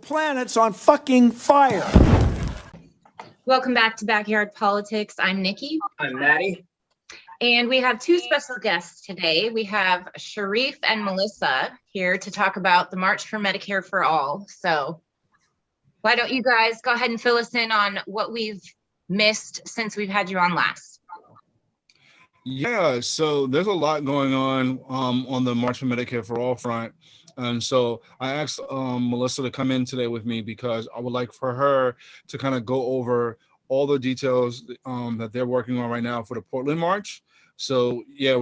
planet's on fucking fire. Welcome back to Backyard Politics. I'm Nikki. I'm Maddie. And we have two special guests today. We have Shareef and Melisa here to talk about the March for Medicare for All. So why don't you guys go ahead and fill us in on what we've missed since we've had you on last? Yeah, so there's a lot going on the March for Medicare for All front. And so I asked Melisa to come in today with me because I would like for her to kind of go over all the details that they're working on right now for the Portland March. So yeah,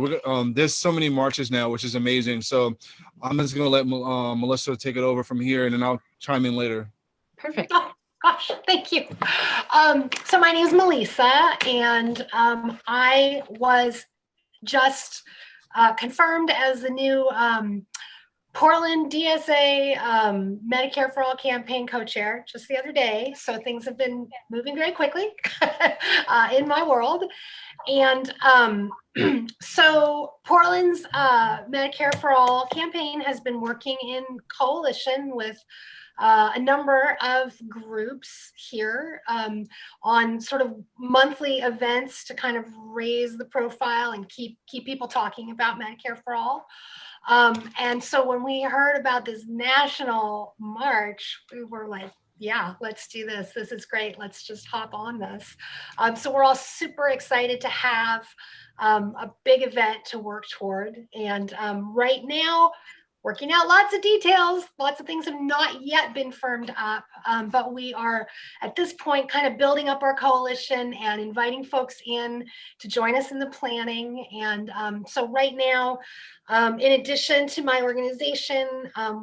there's so many marches now, which is amazing. So I'm just gonna let Melisa take it over from here, and then I'll chime in later. Perfect. Oh, gosh, thank you. So my name is Melisa, and I was just confirmed as the new Portland DSA Medicare for All campaign co-chair just the other day. So things have been moving very quickly in my world. And so Portland's Medicare for All campaign has been working in coalition with a number of groups here on sort of monthly events to kind of raise the profile and keep people talking about Medicare for All. And so when we heard about this national march, we were like, yeah, let's do this. This is great. Let's just hop on this. So we're all super excited to have a big event to work toward. And right now, working out lots of details. Lots of things have not yet been firmed up, but we are at this point kind of building up our coalition and inviting folks in to join us in the planning. And so right now, in addition to my organization,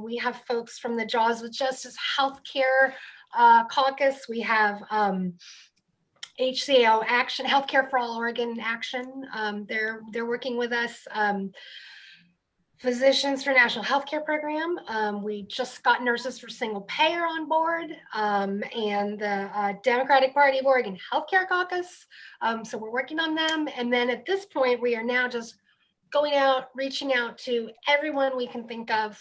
we have folks from the Jaws with Justice Healthcare Caucus. We have HCAO Action, Healthcare for All Oregon Action. They're working with us. Physicians for National Healthcare Program. We just got Nurses for Single Payer on board, and the Democratic Party of Oregon Healthcare Caucus. So we're working on them. And then at this point, we are now just going out, reaching out to everyone we can think of,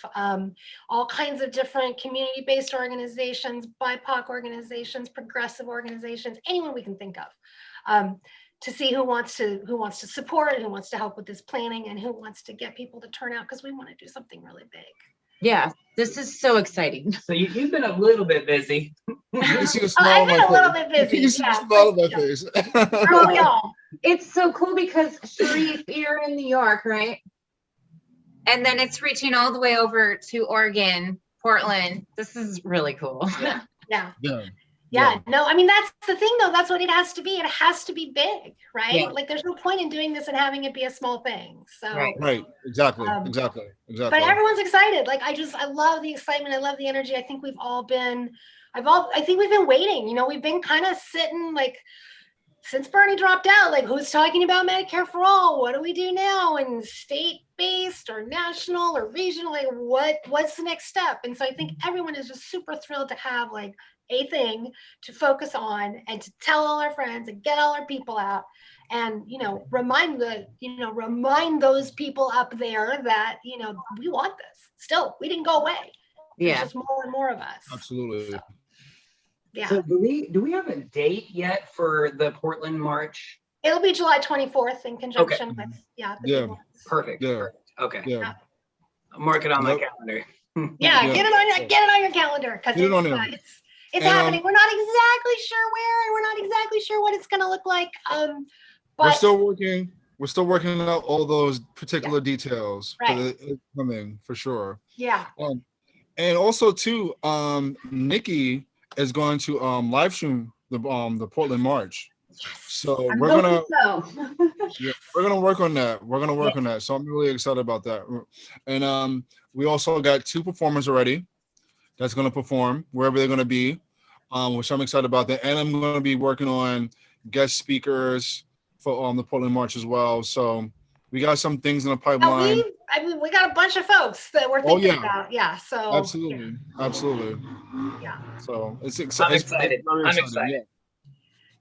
all kinds of different community-based organizations, BIPOC organizations, progressive organizations, anyone we can think of. To see who wants to support, who wants to help with this planning, and who wants to get people to turn out, because we want to do something really big. Yeah, this is so exciting. So you've been a little bit busy. You see the smile I've been a little bit busy. You see the smile on my face. Aren't we all? It's so cool because Shareef, you're in New York, right? And then it's reaching all the way over to Oregon, Portland. This is really cool. Yeah. Yeah. No, I mean, that's the thing though. That's what it has to be. It has to be big, right? Yeah. Like there's no point in doing this and having it be a small thing. So Right. Exactly. But everyone's excited. Like I love the excitement. I love the energy. I think we've all been, I think we've been waiting, we've been kind of sitting like since Bernie dropped out, like who's talking about Medicare for All? What do we do now? And state-based or national or regional, like what's the next step? And so I think everyone is just super thrilled to have like a thing to focus on and to tell all our friends and get all our people out and remind those people up there that we want this still. We didn't go away. Yeah, there's just more and more of us. Absolutely. So, yeah. So do we have a date yet for the Portland March? It'll be July 24th in conjunction with Yeah. Perfect. Yeah. Okay. Yeah. I'll mark it on my calendar. Yeah, get it on your calendar because it's happening. We're not exactly sure where, and we're not exactly sure what it's going to look like. But we're still working out all those particular details for the coming for sure. Yeah. And also too, Nikki is going to live stream the Portland March. So we're gonna work on that. We're gonna work on that. So I'm really excited about that. And we also got 2 performers already that's gonna perform wherever they're gonna be, which I'm excited about that. And I'm gonna be working on guest speakers for the Portland March as well. So we got some things in the pipeline. We got a bunch of folks that we're thinking about. Yeah. So absolutely. Yeah. So it's I'm excited.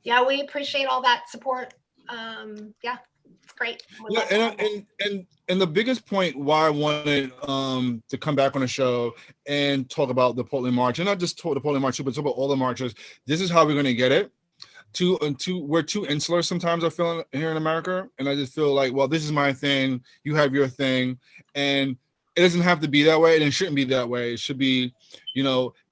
Yeah, we appreciate all that support. It's great. Yeah, and the biggest point why I wanted to come back on the show and talk about the Portland March, and not just talk the Portland March, but talk about all the marches. This is how we're going to get it. We're too insular sometimes, I feel, here in America, and I just feel like, well, this is my thing, you have your thing, and it doesn't have to be that way, and it shouldn't be that way. It should be,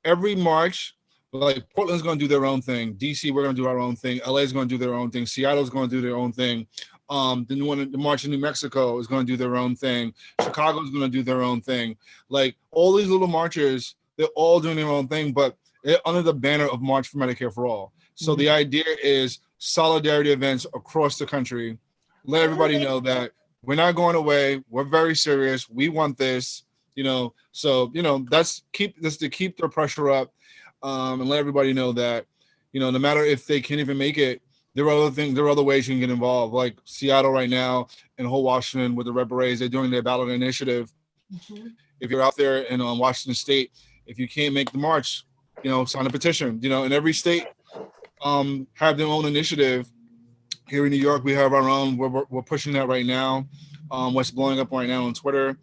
every march, like Portland's going to do their own thing, DC, we're going to do our own thing, LA is going to do their own thing, Seattle's going to do their own thing. The March in New Mexico is going to do their own thing. Chicago's going to do their own thing. Like all these little marches, they're all doing their own thing, but they're under the banner of March for Medicare for All. So the idea is solidarity events across the country. Let everybody know that we're not going away. We're very serious. We want this, So, that's keep the pressure up, and let everybody know that, no matter if they can't even make it, there are other ways you can get involved. Like Seattle right now and whole Washington with the Red Berets, they're doing their ballot initiative. Mm-hmm. If you're out there in Washington State, if you can't make the march, sign a petition. In every state have their own initiative. Here in New York, we have our own. We're pushing that right now. What's blowing up right now on Twitter?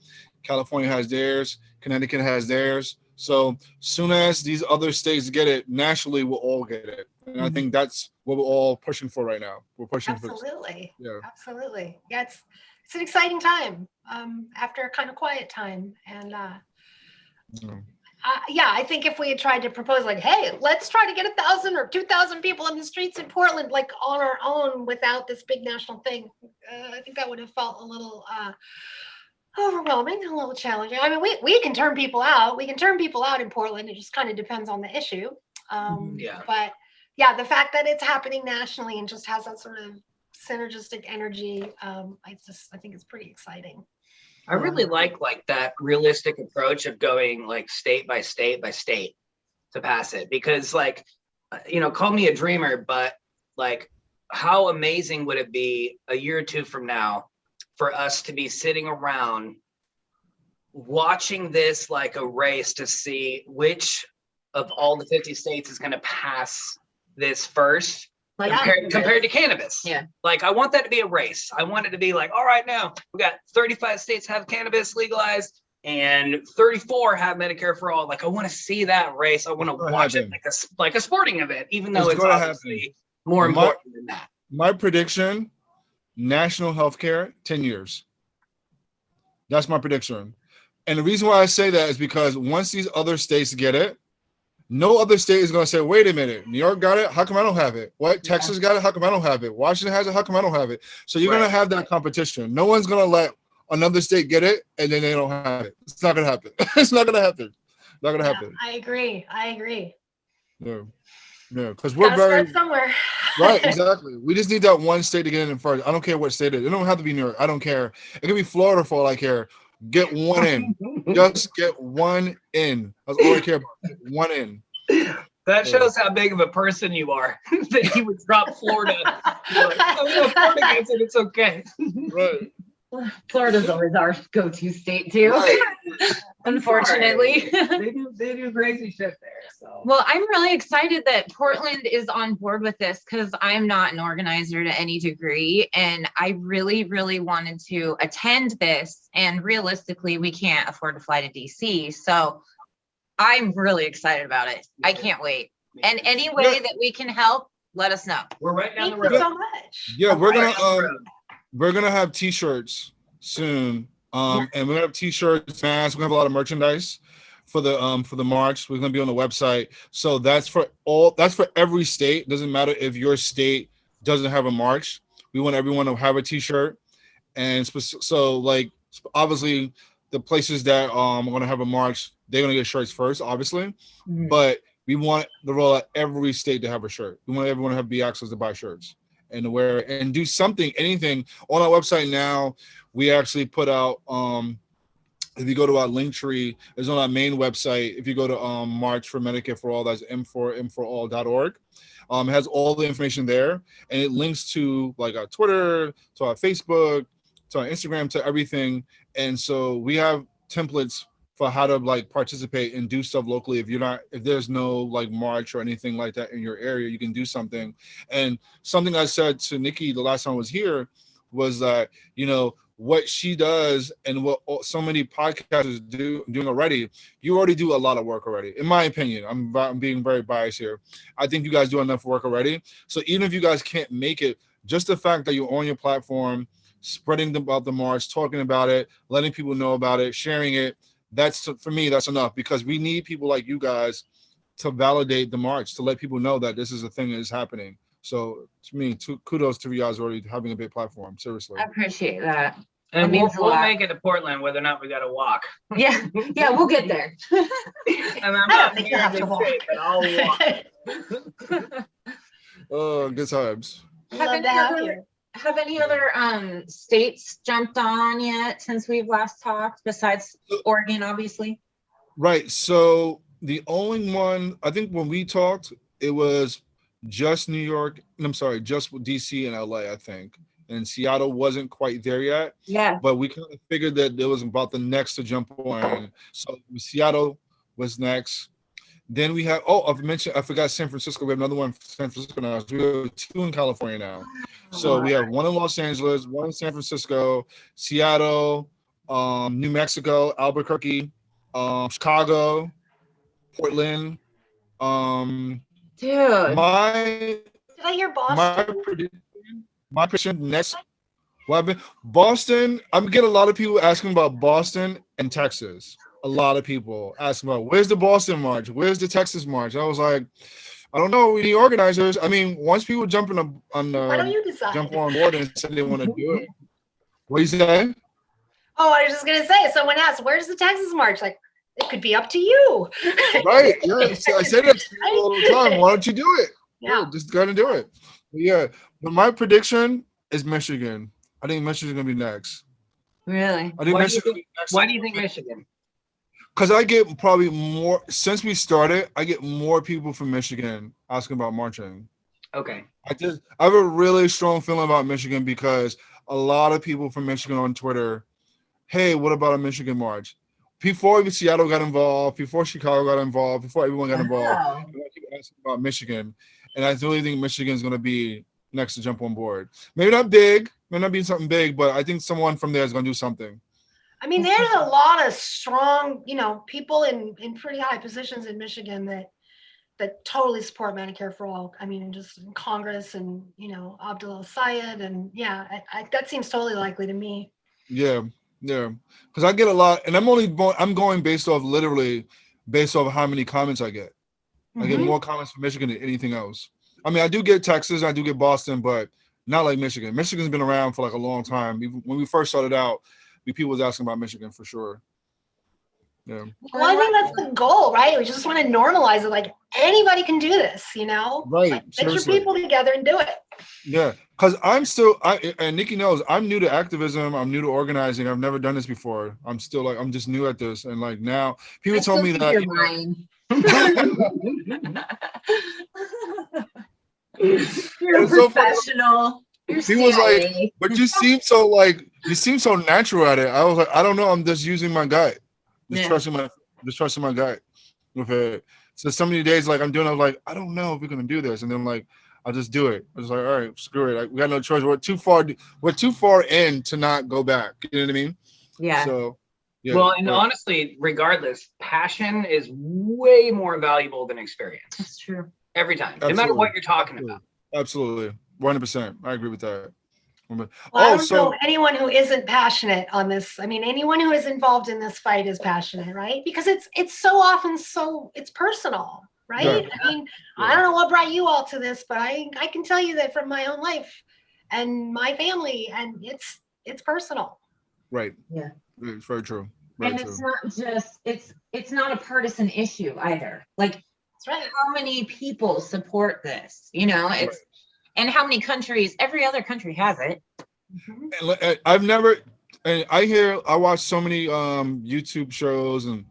California has theirs. Connecticut has theirs. So soon as these other states get it, nationally we'll all get it. And I think that's what we're all pushing for right now. We're pushing absolutely. Yeah. Absolutely. Yeah, it's an exciting time after a kind of quiet time. And I think if we had tried to propose like, hey, let's try to get 1,000 or 2,000 people in the streets in Portland, like on our own without this big national thing, I think that would have felt a little overwhelming, a little challenging. I mean, we can turn people out. We can turn people out in Portland. It just kind of depends on the issue. But yeah, the fact that it's happening nationally and just has that sort of synergistic energy, I think it's pretty exciting. I really like that realistic approach of going like state by state by state to pass it, because call me a dreamer, but like how amazing would it be a year or two from now for us to be sitting around watching this like a race to see which of all the 50 states is going to pass this first, compared to cannabis. Yeah. Like, I want that to be a race. I want it to be like, all right, now we got 35 states have cannabis legalized and 34 have Medicare for all. Like, I want to see that race. I want to watch it like a sporting event, even though it's obviously more important than that. My prediction, national healthcare, 10 years. That's my prediction. And the reason why I say that is because once these other states get it, no other state is going to say, wait a minute, New York got it, how come I don't have it? What? Yeah. Texas got it, how come I don't have it? Washington has it, how come I don't have it? So you're going to have that competition. No one's going to let another state get it and then they don't have it. It's not going to happen. It's not going to happen. Not going to happen. I agree. Yeah, because we're very start somewhere. Right, exactly. We just need that one state to get in first. I don't care what state it is. It don't have to be New York. I don't care. It can be Florida for all I care. Get one in. Just get one in. That's all I care about. Get one in. That shows how big of a person you are. That you would drop Florida. You're like, oh, Florida gets it. It's okay. Right. Florida's always our go-to state too. Right. Unfortunately. They do crazy shit there. So well, I'm really excited that Portland is on board with this because I'm not an organizer to any degree. And I really, really wanted to attend this. And realistically, we can't afford to fly to DC. So I'm really excited about it. I can't wait. And any way that we can help, let us know. We're right down the road. Thank you so much. Yeah, we're gonna have T-shirts soon, and we're gonna have T-shirts, masks. We're gonna have a lot of merchandise for the march. We're gonna be on the website. So that's for every state. Doesn't matter if your state doesn't have a march. We want everyone to have a T-shirt, and so like obviously the places that are gonna have a march, they're gonna get shirts first, obviously, but we want the role of every state to have a shirt. We want everyone to be access to buy shirts and to wear and do something, anything. On our website now, we actually put out, if you go to our link tree, it's on our main website. If you go to March for Medicare for All, that's M4A.org. It has all the information there, and it links to like our Twitter, to our Facebook, to our Instagram, to everything. And so we have templates for how to like participate and do stuff locally. If there's no like march or anything like that in your area, you can do something. And something I said to Nikki the last time I was here was that, you know, what she does and what so many podcasters doing already, you already do a lot of work already. In my opinion, I'm being very biased here. I think you guys do enough work already. So even if you guys can't make it, just the fact that you're on your platform, spreading about the march, talking about it, letting people know about it, sharing it, that's, for me, that's enough, because we need people like you guys to validate the march, to let people know that this is a thing that is happening. So to me, kudos to you guys already having a big platform. Seriously. I appreciate that. And That means a we'll lot. make it to Portland, whether or not we got to walk. Yeah, yeah, we'll get there. And I'm I don't not think here you have in to good walk. shape, but I'll walk. Oh, good times. Love to have you. Have any other states jumped on yet since we've last talked, besides Oregon, obviously? Right. So the only one, I think when we talked, it was just New York. I'm sorry, just DC and LA, I think. And Seattle wasn't quite there yet. Yeah. But we kind of figured that it was about the next to jump on. So Seattle was next. Then we have, I forgot San Francisco. We have another one in San Francisco now. So we have 2 in California now. So we have one in Los Angeles, one in San Francisco, Seattle, New Mexico, Albuquerque, Chicago, Portland. Dude. Did I hear Boston? My prediction next. Boston. I'm getting a lot of people asking about Boston and Texas. A lot of people asking about, where's the Boston March? Where's the Texas March? I was like, I don't know. We need organizers. I mean, once people jump Why don't you decide? jump on board and said they want to do it. What do you say? Oh, I was just gonna say, someone asked, where's the Texas March? Like, it could be up to you. Right. Yeah. So I say that to people all the time. Why don't you do it? Yeah. Just go and do it. Yeah. But my prediction is Michigan. I think Michigan's gonna be next. Really? I think Why do you Michigan. think- Why do you think Michigan? Because I get probably more, since we started, I get more people from Michigan asking about marching. Okay. I have a really strong feeling about Michigan, because a lot of people from Michigan on Twitter, hey, what about a Michigan march? Before even Seattle got involved, before Chicago got involved, before everyone got involved, Wow. people asking about Michigan. And I really think Michigan's going to be next to jump on board. Maybe not big, may not be something big, but I think someone from there is going to do something. I mean, there's a lot of strong, people in pretty high positions in Michigan that totally support Medicare for all. I mean, just in Congress and, Abdul Sayed, and that seems totally likely to me. Yeah. Because I get a lot, and I'm going based off how many comments I get. I get more comments from Michigan than anything else. I mean, I do get Texas, I do get Boston, but not like Michigan. Michigan's been around for like a long time. Even when we first started out, people was asking about Michigan for sure. Yeah. Well, I think that's the goal, right? We just want to normalize it. Like, anybody can do this, Right. Like, get your people together and do it. Yeah. Because and Nikki knows, I'm new to activism. I'm new to organizing. I've never done this before. I'm just new at this. And like now, people told me that. You're lying. You're a professional. He was like, but you seem so natural at it. I was like, I don't know. I'm just using my gut. Trusting my gut with it. So so many days, like I'm doing, I was like, I don't know if we're gonna do this, and then like I'll just do it. I was like, all right, screw it. Like, we got no choice. We're too far in to not go back. You know what I mean? Yeah. So yeah. Well, and honestly, regardless, passion is way more valuable than experience. That's true. Every time, Absolutely. no matter what you're talking about. Absolutely. 100%. I agree with that. Well, I don't know anyone who isn't passionate on this. I mean, anyone who is involved in this fight is passionate, right? Because it's so often it's personal, right? Yeah. I mean, I don't know what brought you all to this, but I can tell you that from my own life and my family, and it's personal. Right. Yeah. It's very true. And it's not just it's not a partisan issue either. Like, that's right. How many people support this? It's and how many countries? Every other country has it. And I watch so many YouTube shows and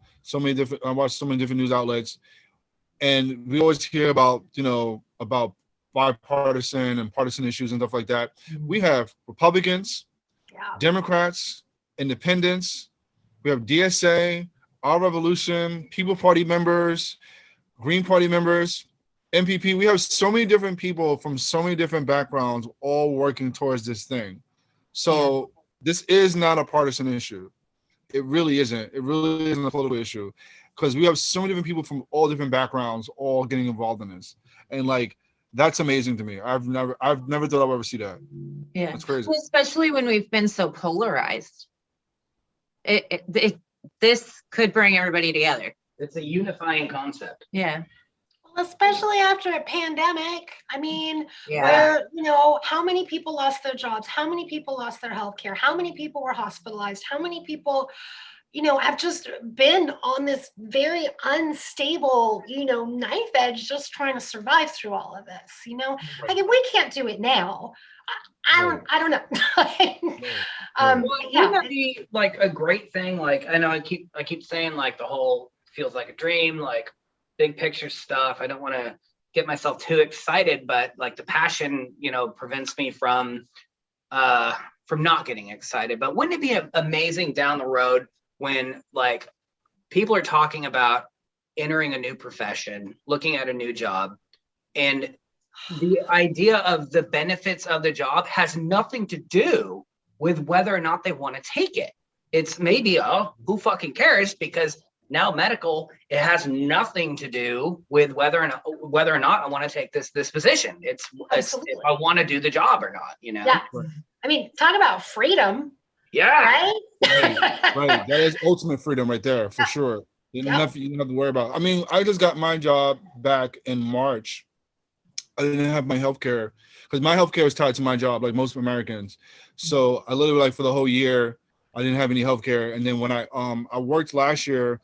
I watch so many different news outlets, and we always hear about about bipartisan and partisan issues and stuff like that. We have Republicans, Democrats, Independents, we have DSA, Our Revolution, People Party members, Green Party members, MPP. We have so many different people from so many different backgrounds all working towards this thing. So this is not a partisan issue. It really isn't. It really isn't a political issue, because we have so many different people from all different backgrounds all getting involved in this, and like that's amazing to me. I've never thought I would ever see that. Yeah, That's crazy. well, especially when we've been so polarized. This could bring everybody together. It's a unifying concept. Yeah. Well, especially after a pandemic. I mean, Yeah. where, you know, how many people lost their jobs? How many people lost their health care? How many people were hospitalized? How many people, you know, have just been on this very unstable, you know, knife edge, just trying to survive through all of this, you know? Like, if we can't do it now, I don't know. Wouldn't that be like a great thing? Like, I know I keep saying like the whole feels like a dream, like big picture stuff. I don't want to get myself too excited, but like the passion, you know, prevents me from not getting excited. But wouldn't it be amazing down the road when like people are talking about entering a new profession, looking at a new job, and the idea of the benefits of the job has nothing to do with whether or not they want to take it. It's maybe, oh, who fucking cares? Because now medical, it has nothing to do with whether or not I want to take this position. It's if I want to do the job or not, you know? Yeah. I mean, talk about freedom. Yeah. Right? Right. That is ultimate freedom right there, for sure. You don't have to worry about it. I mean, I just got my job back in March. I didn't have my healthcare because my healthcare is tied to my job, like most Americans. So I literally, like, for the whole year, I didn't have any healthcare. And then when I worked last year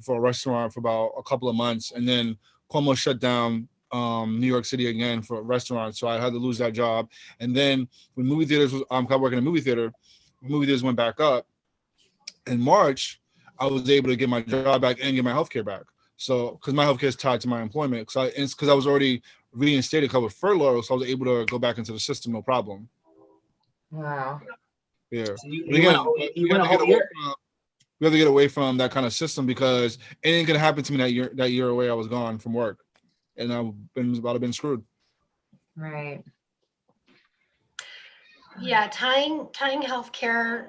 for a restaurant for about a couple of months, and then Cuomo shut down New York City again for restaurants, so I had to lose that job. And then when movie theaters was I work in a movie theater, movie theaters went back up in March. I was able to get my job back and get my healthcare back. So because my healthcare is tied to my employment, because I was already reinstated, covered furlough, so I was able to go back into the system, no problem. Wow. Yeah. So We have to get away from that kind of system, because anything could happen to me that year away I was gone from work, and I've been screwed. Right. Yeah, tying healthcare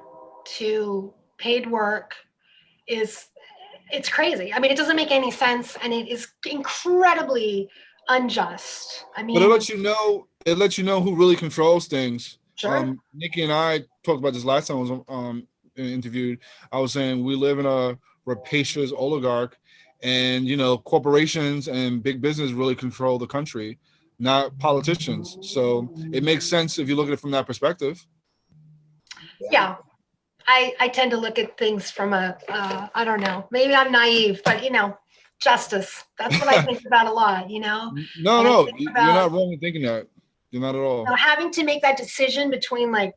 to paid work it's crazy. I mean, it doesn't make any sense, and it is incredibly unjust. I mean, but it lets you know who really controls things. Sure. Nikki and I talked about this last time I was interviewed. I was saying we live in a rapacious oligarch, and you know, corporations and big business really control the country, not politicians. So it makes sense if you look at it from that perspective. Yeah. I tend to look at things from I don't know, maybe I'm naive, but you know, justice. That's what I think about a lot, you know? No, you're not wrong in thinking that. You're not at all. You know, having to make that decision between like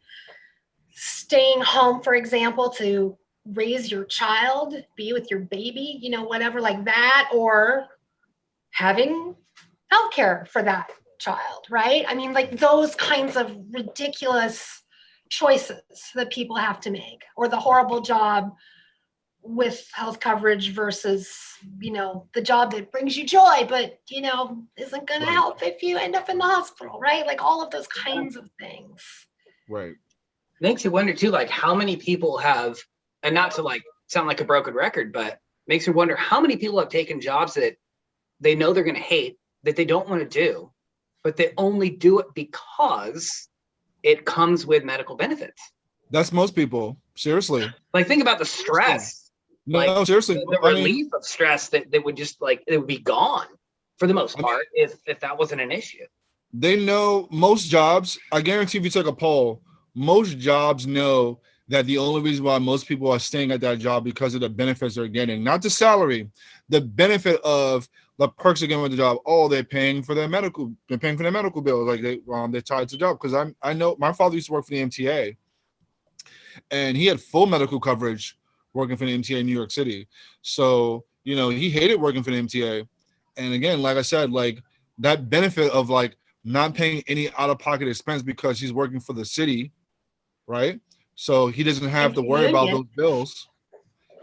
staying home, for example, to raise your child, be with your baby, you know, whatever like that, or having healthcare for that child, right? I mean, like those kinds of ridiculous choices that people have to make, or the horrible job with health coverage versus, you know, the job that brings you joy, but, you know, isn't going to help if you end up in the hospital, right? Like all of those kinds of things. Right. Makes you wonder too, like how many people have, and not to like sound like a broken record, but makes you wonder how many people have taken jobs that they know they're going to hate, that they don't want to do, but they only do it because it comes with medical benefits. That's most people. Seriously. Like think about the stress. No, seriously. The relief of stress that would just like, it would be gone for the most part if that wasn't an issue. They know most jobs, I guarantee if you took a poll, most jobs know that the only reason why most people are staying at that job because of the benefits they're getting, not the salary, the benefit of the perks they're getting with the job. Oh, they're paying for their medical bills, like they're tied to the job. Because I know my father used to work for the MTA, and he had full medical coverage working for the MTA in New York City. So, you know, he hated working for the MTA. And again, like I said, like that benefit of like not paying any out-of-pocket expense because he's working for the city, right? So he doesn't have to worry about those bills.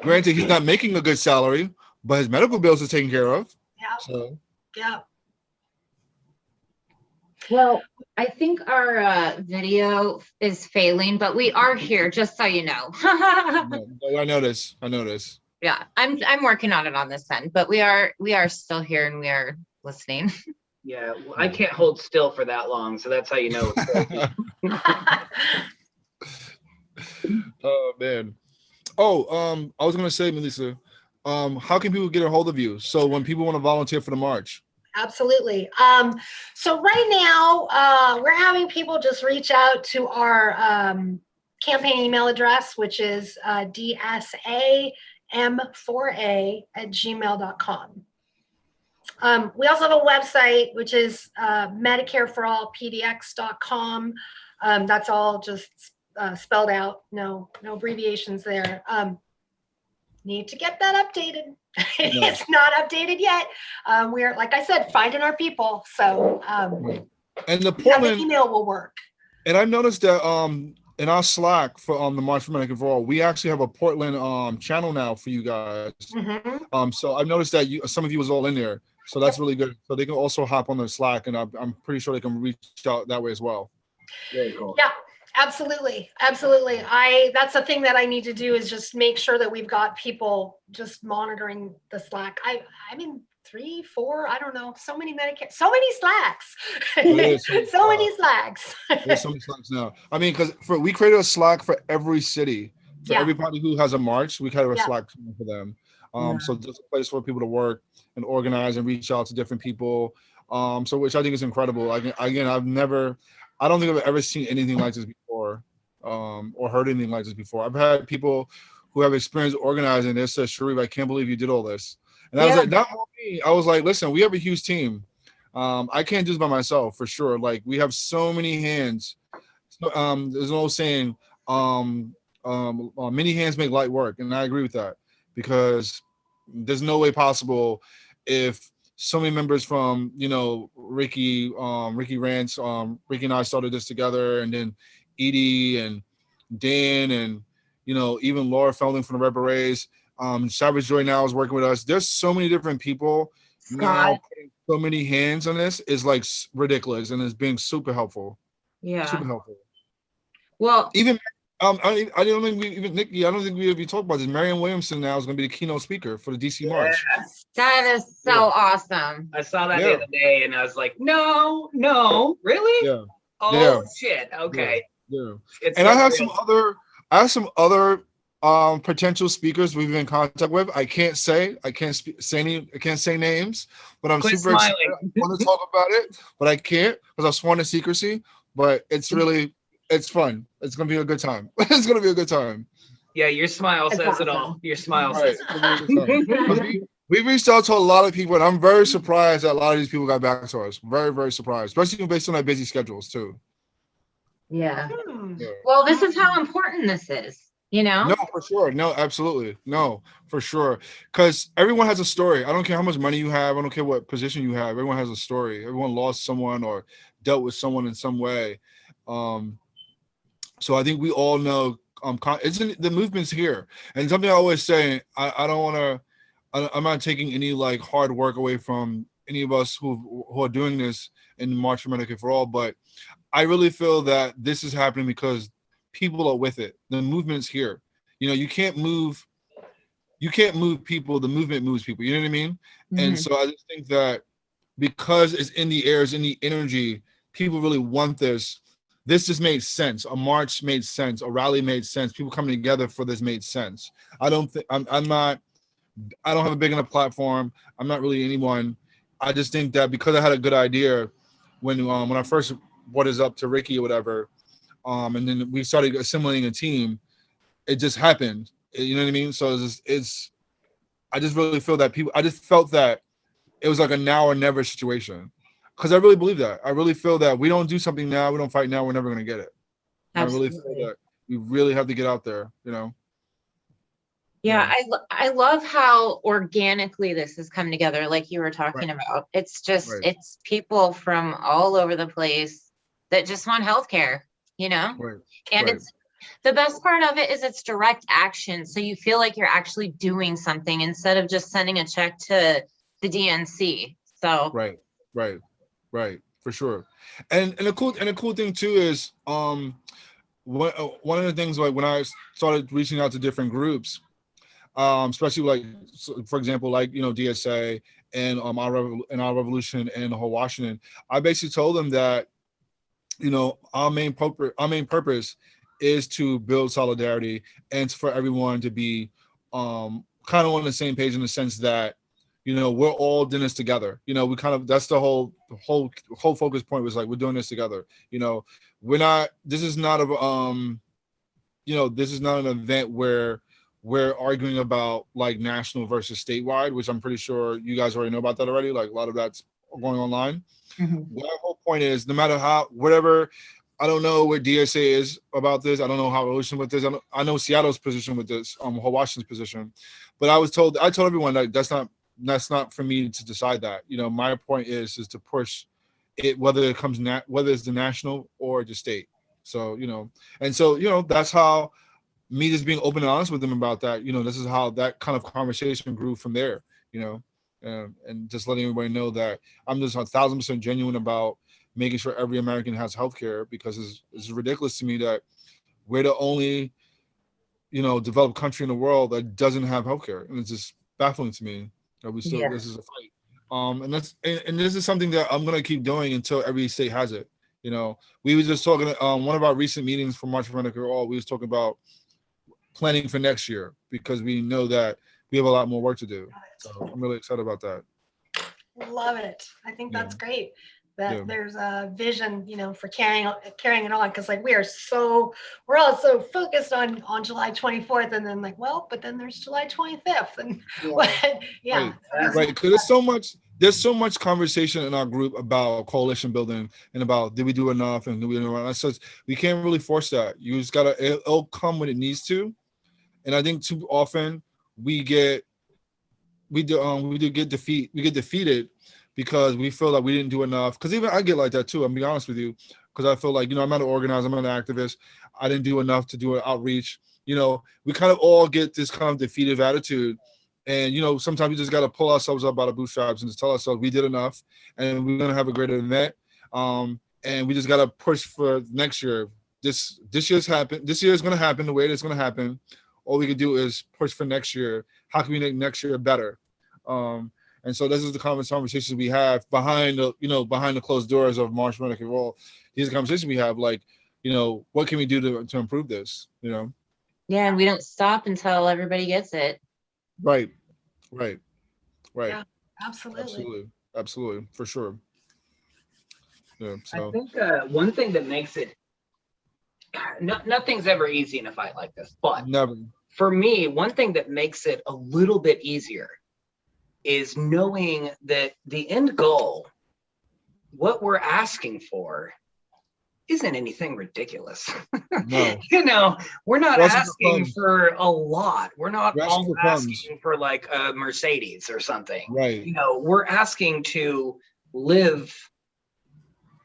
Granted, he's not making a good salary, but his medical bills are taken care of. Yeah. So. Yeah. Well, I think our video is failing, but we are here, just so you know. No, I know this. Yeah, I'm working on it on this end, but we are still here and we are listening. Yeah, well, I can't hold still for that long, so that's how you know. Oh man. Oh, I was gonna say, Melisa, how can people get a hold of you? So when people want to volunteer for the march. Absolutely. So right now, we're having people just reach out to our campaign email address, which is dsamm4a@gmail.com. We also have a website, which is medicareforallpdx.com. That's all just spelled out, no abbreviations there. Need to get that updated. It's not updated yet. We're, like I said, finding our people. So and the Portland the email will work. And I noticed that in our Slack for the March for Medicare for All, we actually have a Portland channel now for you guys. Mm-hmm. So I've noticed that some of you was all in there. So that's really good. So they can also hop on the Slack, and I'm pretty sure they can reach out that way as well. Very cool. Yeah. Absolutely. That's the thing that I need to do, is just make sure that we've got people just monitoring the Slack. I mean, 3, 4, I don't know, so many Medicare, so many Slacks. So many Slacks. There's so many Slacks now. I mean, because we created a Slack for every city. For everybody who has a march, we created a Slack for them. So just a place for people to work and organize and reach out to different people. So which I think is incredible. I don't think I've ever seen anything like this before, or heard anything like this before. I've had people who have experience organizing. They said, Shareef, I can't believe you did all this. And I was like, not me. I was like, listen, we have a huge team. I can't do this by myself, for sure. Like, we have so many hands. There's an old saying, many hands make light work. And I agree with that, because there's no way possible if so many members from, Ricky Rance, Ricky and I started this together, and then Edie and Dan and, even Laura Felding from the Red Berets. Savage Joy now is working with us. There's so many different people now putting so many hands on this is like ridiculous, and it's being super helpful. Yeah. Super helpful. Well, even I don't think Nikki, I don't think we talked about this. Marianne Williamson now is going to be the keynote speaker for the DC March. That is so awesome. I saw that the other day, and I was like, no, really? Yeah. Oh shit. Okay. Yeah. And I have some other potential speakers we've been in contact with. I can't say names, but I'm super excited. I want to talk about it, but I can't because I've sworn to secrecy. But it's fun. It's gonna be a good time. It's gonna be a good time. Yeah, your smile says it all. Your smile says it all. We reached out to a lot of people, and I'm very surprised that a lot of these people got back to us. Very, very surprised, especially based on their busy schedules too. Yeah. Well, this is how important this is. No, for sure. No, absolutely. No, for sure. Because everyone has a story. I don't care how much money you have. I don't care what position you have. Everyone has a story. Everyone lost someone or dealt with someone in some way. So I think we all know the movement's here. And something I always say, I'm not taking any like hard work away from any of us who are doing this in March for Medicare for All, but I really feel that this is happening because people are with it. The movement's here. You can't move people. The movement moves people. You know what I mean? Mm-hmm. And so I just think that because it's in the air, it's in the energy, people really want this. This just made sense. A march made sense. A rally made sense. People coming together for this made sense. I don't have a big enough platform. I'm not really anyone. I just think that because I had a good idea when I first brought this up to Ricky or whatever, and then we started assimilating a team, it just happened. You know what I mean? So I just really feel that I just felt that it was like a now or never situation. Because I really believe that. I really feel that we don't do something now, we don't fight now, we're never going to get it. I really feel that we really have to get out there, Yeah, I love how organically this has come together, like you were talking about. It's just, it's people from all over the place that just want healthcare, And it's the best part of it is it's direct action. So you feel like you're actually doing something instead of just sending a check to the DNC. So Right. For for sure. And the cool thing too is one of the things, like when I started reaching out to different groups, especially like, for example, like, you know, DSA and our revolution and the whole Washington, I basically told them that, you know, our main purpose is to build solidarity and for everyone to be kind of on the same page, in the sense that, you know, we're all doing this together. You know, we kind of, that's the whole focus point, was like, we're doing this together. You know, this is not you know, this is not an event where we're arguing about like national versus statewide, which I'm pretty sure you guys already know about that already. Like a lot of that's going online. My whole point is, no matter whatever, I don't know where DSA is about this. I don't know how Revolution with this. I know Seattle's position with this, Washington's position, but I told everyone that that's not for me to decide that. You know, my point is to push it, whether it's the national or the state. So, you know, and so, you know, that's how me just being open and honest with them about that. You know, this is how that kind of conversation grew from there, you know, and just letting everybody know that I'm just 1,000% genuine about making sure every American has healthcare, because it's ridiculous to me that we're the only, you know, developed country in the world that doesn't have healthcare. And it's just baffling to me that we still, this is a fight. And this is something that I'm going to keep doing until every state has it. You know, we were just talking, one of our recent meetings for March for Medicare for All, we was talking about planning for next year, because we know that we have a lot more work to do. So I'm really excited about that. Love it. I think that's great that there's a vision, you know, for carrying it on, because like we're all so focused on July 24th, and then like, well, but then there's July 25th, and right. Because there's so much conversation in our group about coalition building and about, did we do enough and do we do enough? So we can't really force that. You just gotta, it'll come when it needs to. And I think too often we get defeated because we feel like we didn't do enough. Because even I get like that too, I'm being honest with you, because I feel like, you know, I'm not an organizer, I'm not an activist. I didn't do enough to do an outreach. You know, we kind of all get this kind of defeative attitude. And, you know, sometimes we just got to pull ourselves up by the bootstraps and just tell ourselves we did enough and we're going to have a great event. And we just got to push for next year. This year's happened. This year is going to happen the way it's going to happen. All we can do is push for next year. How can we make next year better? And so this is the conversations we have behind the closed doors of March for Medicare for All. These conversations we have, like, you know, what can we do to improve this? You know? Yeah, and we don't stop until everybody gets it. Right. Yeah, Absolutely, for sure. Yeah. So I think one thing that makes it, nothing's ever easy in a fight like this, but never. For me, one thing that makes it a little bit easier is knowing that the end goal, what we're asking for, isn't anything ridiculous. No. You know, we're not asking for a lot. We're not all asking for like a Mercedes or something. Right. You know, we're asking to live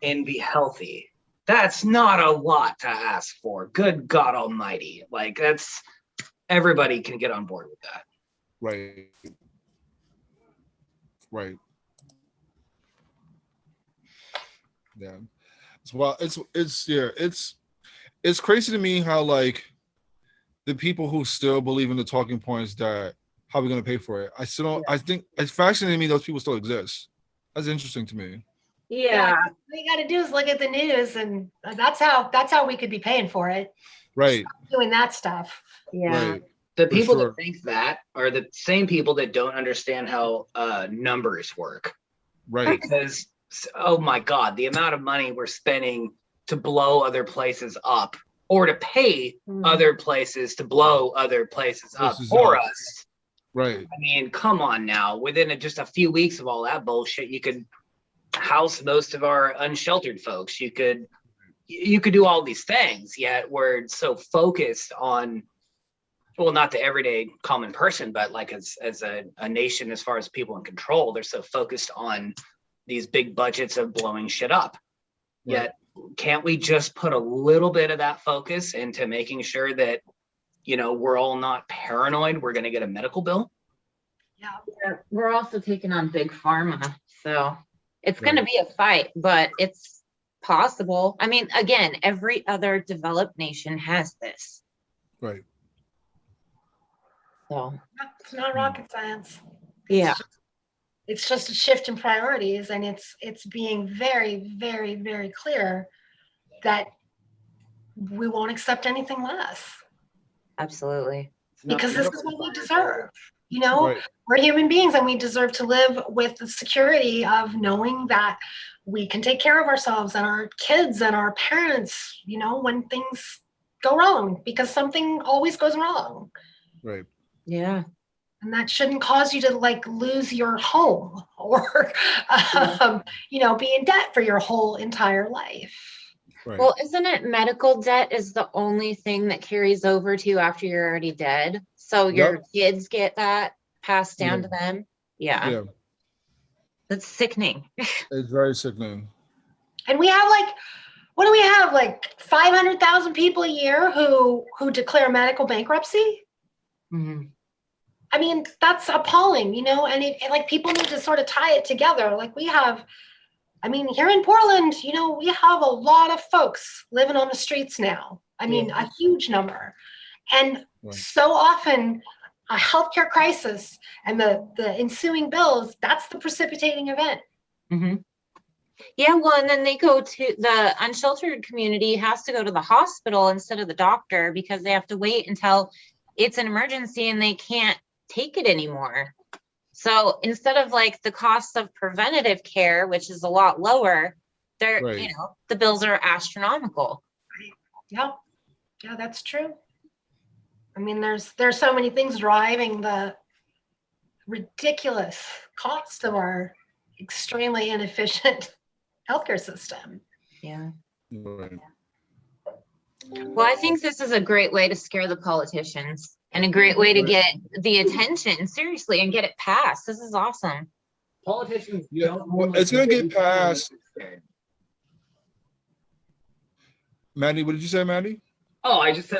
and be healthy. That's not a lot to ask for. Good God Almighty. Like, that's, everybody can get on board with that. Right. Yeah. Well, it's crazy to me how, like, the people who still believe in the talking points that how are we going to pay for it? I still don't. I think it's fascinating to me those people still exist. That's interesting to me. Yeah. All you got to do is look at the news, and that's how we could be paying for it. Right. Stop doing that stuff. Yeah. Right. The people that think that are the same people that don't understand how numbers work. Right. Because, oh my God, the amount of money we're spending to blow other places up, or to pay other places to blow other places up for us. Right. I mean, come on now. Within just a few weeks of all that bullshit, you could house most of our unsheltered folks. You could do all these things, yet we're so focused on, well, not the everyday common person, but like as a nation, as far as people in control, they're so focused on these big budgets of blowing shit up. Right. Yet, can't we just put a little bit of that focus into making sure that, you know, we're all not paranoid we're going to get a medical bill? Yeah. We're also taking on big pharma, so It's going to be a fight, but it's possible. I mean, again, every other developed nation has this. Right. So It's not rocket science. yeah, It's just a shift in priorities, and it's being very, very, very clear that we won't accept anything less, absolutely. because this is what we deserve. You know, Right. we're human beings, and we deserve to live with the security of knowing that we can take care of ourselves and our kids and our parents, you know, when things go wrong, because something always goes wrong. Right. Yeah. And that shouldn't cause you to like lose your home or, you know, be in debt for your whole entire life. Right. Well, isn't it medical debt is the only thing that carries over to after you're already dead? So your kids get that passed down to them. Yeah. Yeah. That's sickening. It's very sickening. And we have like, what do we have? Like 500,000 people a year who declare medical bankruptcy. Mhm. I mean, that's appalling, you know, and it like people need to sort of tie it together. Like we have, I mean, here in Portland, you know, we have a lot of folks living on the streets now. I mean, a huge number. And so often a healthcare crisis and the ensuing bills, that's the precipitating event. Mm-hmm. Yeah, well, and then they go to the unsheltered community has to go to the hospital instead of the doctor because they have to wait until it's an emergency and they can't take it anymore. So instead of like the cost of preventative care, which is a lot lower, they're, you know, the bills are astronomical. Yeah, that's true. I mean, there's so many things driving the ridiculous cost of our extremely inefficient healthcare system. Yeah. Right. Well, I think this is a great way to scare the politicians and a great way to get the attention seriously and get it passed. This is awesome. Politicians it's gonna get passed. Maddie, what did you say, Maddie? Oh, I just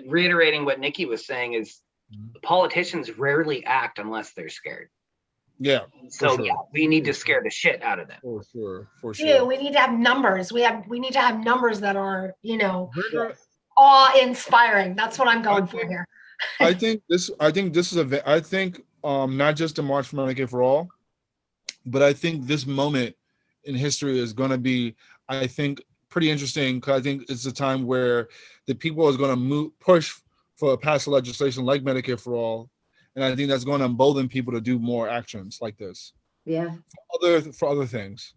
reiterating what Nikki was saying is politicians rarely act unless they're scared. Yeah. So yeah, we need to scare the shit out of them. For sure. Yeah, we need to have numbers. We need to have numbers that are, you know, awe-inspiring. That's what I'm going for here. I think this is not just the March for Medicare for All, but I think this moment in history is going to be, I think, pretty interesting because I think it's a time where the people is going to push for pass legislation like Medicare for All, and I think that's going to embolden people to do more actions like this. Yeah. For other things,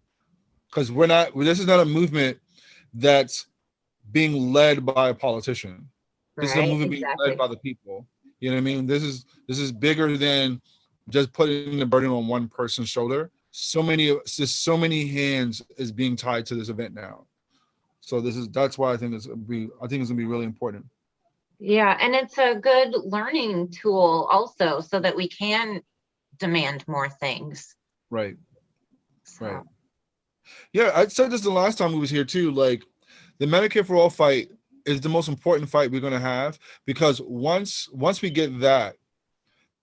because this is not a movement that's being led by a politician. This is a movement being led by the people. You know what I mean? This is bigger than just putting the burden on one person's shoulder. So many hands is being tied to this event now. So that's why I think it's gonna be really important. Yeah, and it's a good learning tool also so that we can demand more things. Right. So. Right. Yeah, I said this the last time we was here too. Like the Medicare for All fight is the most important fight we're gonna have because once we get that,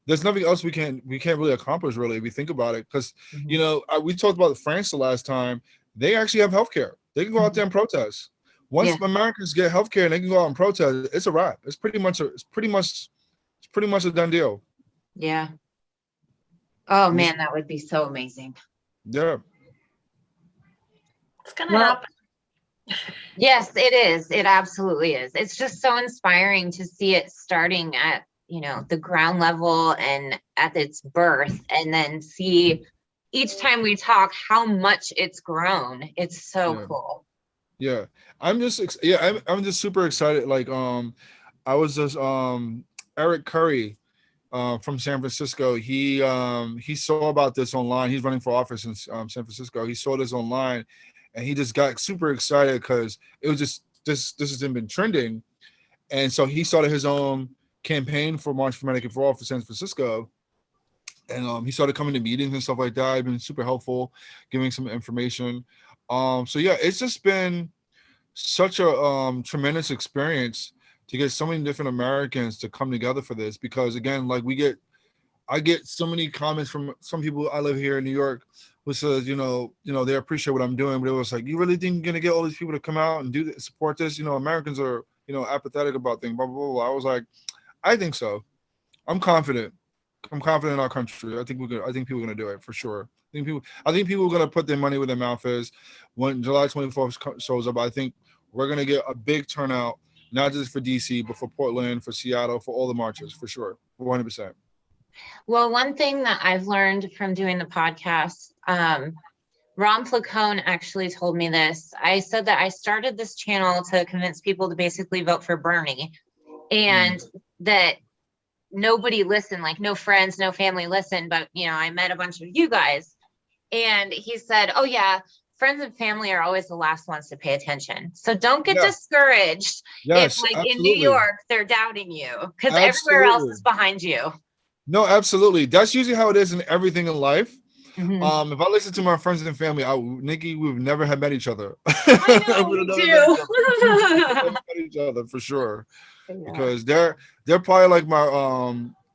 there's nothing else we can't really accomplish really if we think about it. Because you know we talked about France the last time. They actually have healthcare. They can go out there and protest. Once Americans get healthcare and they can go out and protest, it's a wrap. It's pretty much a done deal. Yeah. Oh man, that would be so amazing. Yeah. It's gonna happen. Yes, it is. It absolutely is. It's just so inspiring to see it starting at, you know, the ground level and at its birth, and then see each time we talk how much it's grown. It's so cool. Yeah, I'm just super excited. Like I was just Eric Curry from San Francisco. He saw about this online. He's running for office in San Francisco. He saw this online, and he just got super excited because it was just this has been trending, and so he started his own campaign for March for Medicare for All for San Francisco. And he started coming to meetings and stuff like that. I've been super helpful, giving some information. So yeah, it's just been such a tremendous experience to get so many different Americans to come together for this. Because again, like we get I get so many comments from some people. I live here in New York, who says, they appreciate what I'm doing, but it was like, you really think you're gonna get all these people to come out and do this, support this? Americans are, apathetic about things. Blah blah blah. Blah. I was like, I think so. I'm confident. I'm confident in our country. I think we're good. I think people are gonna do it for sure. I think people are gonna put their money where their mouth is when July 24th shows up. I think we're gonna get a big turnout, not just for DC, but for Portland, for Seattle, for all the marches, for sure, 100%. Well, one thing that I've learned from doing the podcast, Ron Flacone actually told me this. I said that I started this channel to convince people to basically vote for Bernie, and that nobody listened, like no friends, no family listened, but I met a bunch of you guys, and he said, oh yeah, friends and family are always the last ones to pay attention. So don't get discouraged if in New York, they're doubting you, because everywhere else is behind you. No, absolutely. That's usually how it is in everything in life. Mm-hmm. If I listen to my friends and family, Nikki, we've never had met each other. I know, we do. Never met each other for sure, because they're probably like my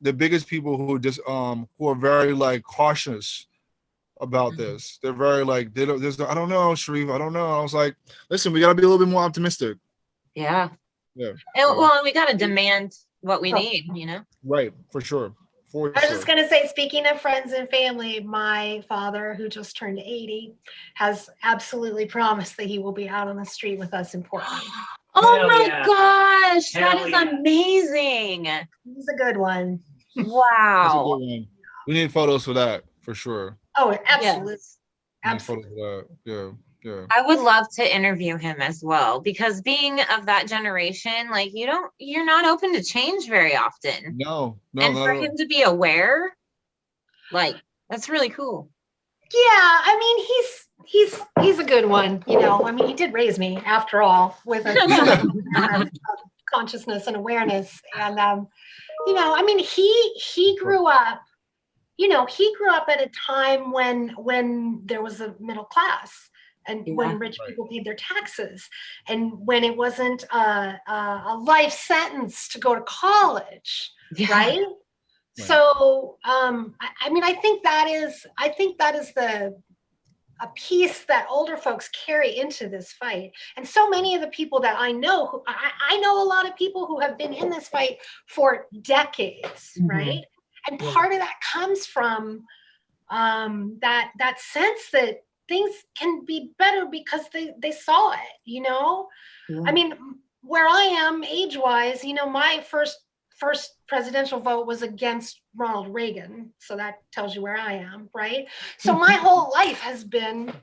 the biggest people who just who are very like cautious about this. They're very like I don't know, Shareef, I don't know. I was like, listen, we gotta be a little bit more optimistic. Yeah. Yeah. Well, we gotta demand what we need, Right, for sure. I was just going to say, speaking of friends and family, my father, who just turned 80, has absolutely promised that he will be out on the street with us in Portland. Oh my gosh, that is amazing. He's a good one. Wow. We need photos for that, for sure. Oh, absolutely. Yes. Absolutely. Yeah. I would love to interview him as well, because being of that generation, like you're not open to change very often. No. And for him to be aware, like, that's really cool. Yeah, I mean, he's a good one, I mean, he did raise me after all with a consciousness and awareness. And I mean, he grew up, he grew up at a time when there was a middle class. And when rich people paid their taxes, and when it wasn't a life sentence to go to college, right? So, I mean, I think that is a piece that older folks carry into this fight. And so many of the people that I know, I know a lot of people who have been in this fight for decades, right? And part of that comes from that sense that things can be better because they saw it, I mean, where I am age-wise, my first presidential vote was against Ronald Reagan. So that tells you where I am, right? So my whole life has been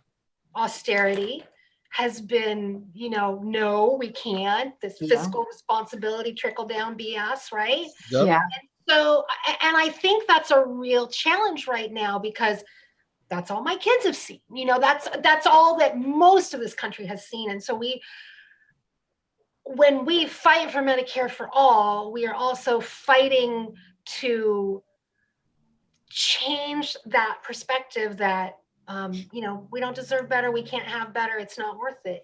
austerity, has been, no, we can't, this fiscal responsibility, trickle down BS, right? Yep. Yeah. So, and I think that's a real challenge right now, because that's all my kids have seen. That's all that most of this country has seen. And so when we fight for Medicare for all, we are also fighting to change that perspective that, we don't deserve better. We can't have better. It's not worth it.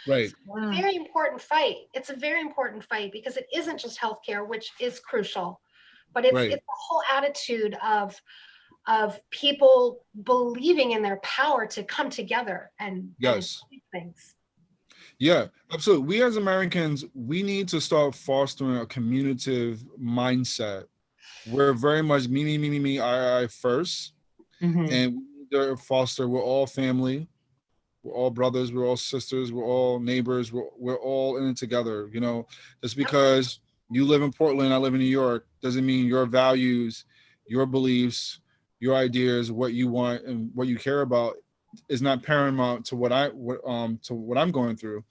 Right. It's a very important fight. It's a very important fight, because it isn't just healthcare, which is crucial, but it's the whole attitude of people believing in their power to come together and do things. Yeah, absolutely. We as Americans, we need to start fostering a communicative mindset. We're very much me, I first. And we need to foster, we're all family, we're all brothers, we're all sisters, we're all neighbors, we're all in it together. Just because you live in Portland, I live in New York, doesn't mean your values, your beliefs, your ideas, what you want and what you care about is not paramount to what I'm going through.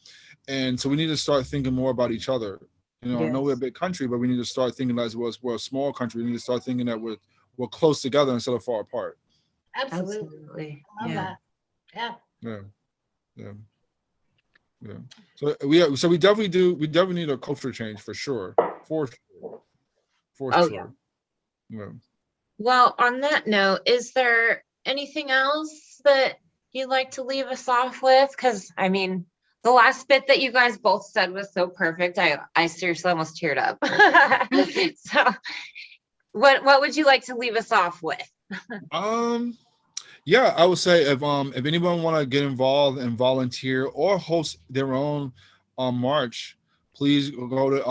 And so we need to start thinking more about each other. I know we're a big country, but we need to start thinking as we're a small country. We need to start thinking that we're close together instead of far apart. Absolutely. I love that. Yeah. So we definitely need a culture change for sure. For sure. Yeah. Well, on that note, is there anything else that you'd like to leave us off with? Because, I mean, the last bit that you guys both said was so perfect. I seriously almost teared up. So what would you like to leave us off with? Yeah, I would say if anyone want to get involved and volunteer or host their own march, please go to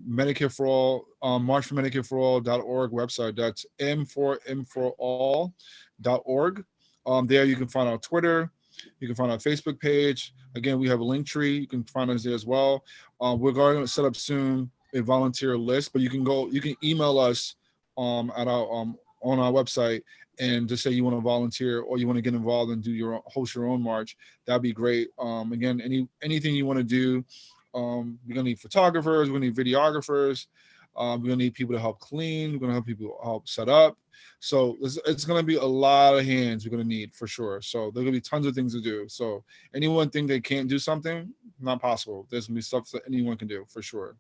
Medicare for All, marchformedicareforall.org website. That's M4all.org. There you can find our Twitter, you can find our Facebook page. Again, we have a link tree. You can find us there as well. We're going to set up soon a volunteer list, but you can email us at our on our website and just say you want to volunteer or you want to get involved and host your own march. That'd be great. Again, anything you want to do. We're gonna need photographers, we're gonna need videographers, we're gonna need people to help clean, we're gonna have people help set up. So it's gonna be a lot of hands we're gonna need for sure. So there's gonna be tons of things to do. So anyone think they can't do something, not possible. There's gonna be stuff that anyone can do for sure.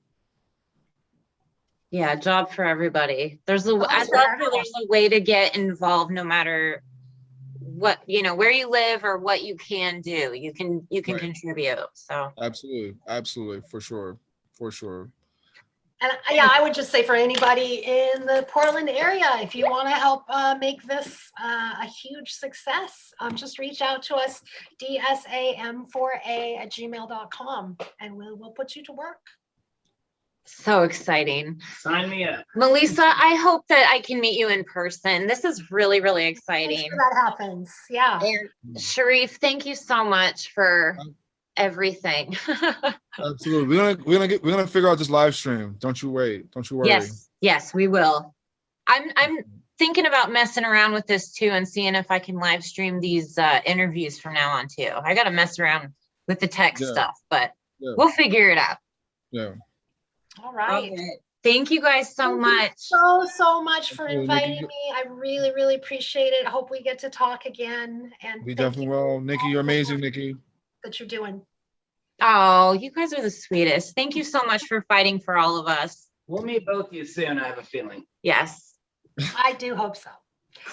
Yeah, job for everybody. I love how there's a way to get involved no matter what, where you live or what you can do. You can right. Contribute. So absolutely, for sure. And yeah, I would just say for anybody in the Portland area, if you want to help make this a huge success, just reach out to us, dsam4a@gmail.com, and we'll put you to work. So exciting. Sign me up. Melisa, I hope that I can meet you in person. This is really, really exciting. Sure that happens. Yeah. And Shareef, thank you so much for everything. Absolutely. We're gonna figure out this live stream. Don't you worry. Yes, we will. I'm thinking about messing around with this too and seeing if I can live stream these interviews from now on too. I gotta mess around with the tech stuff, but we'll figure it out. Yeah. All right. Okay. Thank you guys so much. So much for inviting me. I really, really appreciate it. I hope we get to talk again. And we definitely will. Nikki, you're amazing, Nikki. That you're doing. Oh, you guys are the sweetest. Thank you so much for fighting for all of us. We'll meet both of you soon, I have a feeling. Yes. I do hope so.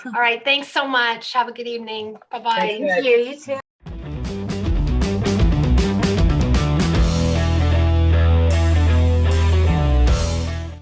All right. Thanks so much. Have a good evening. Bye-bye. Thank you. You too.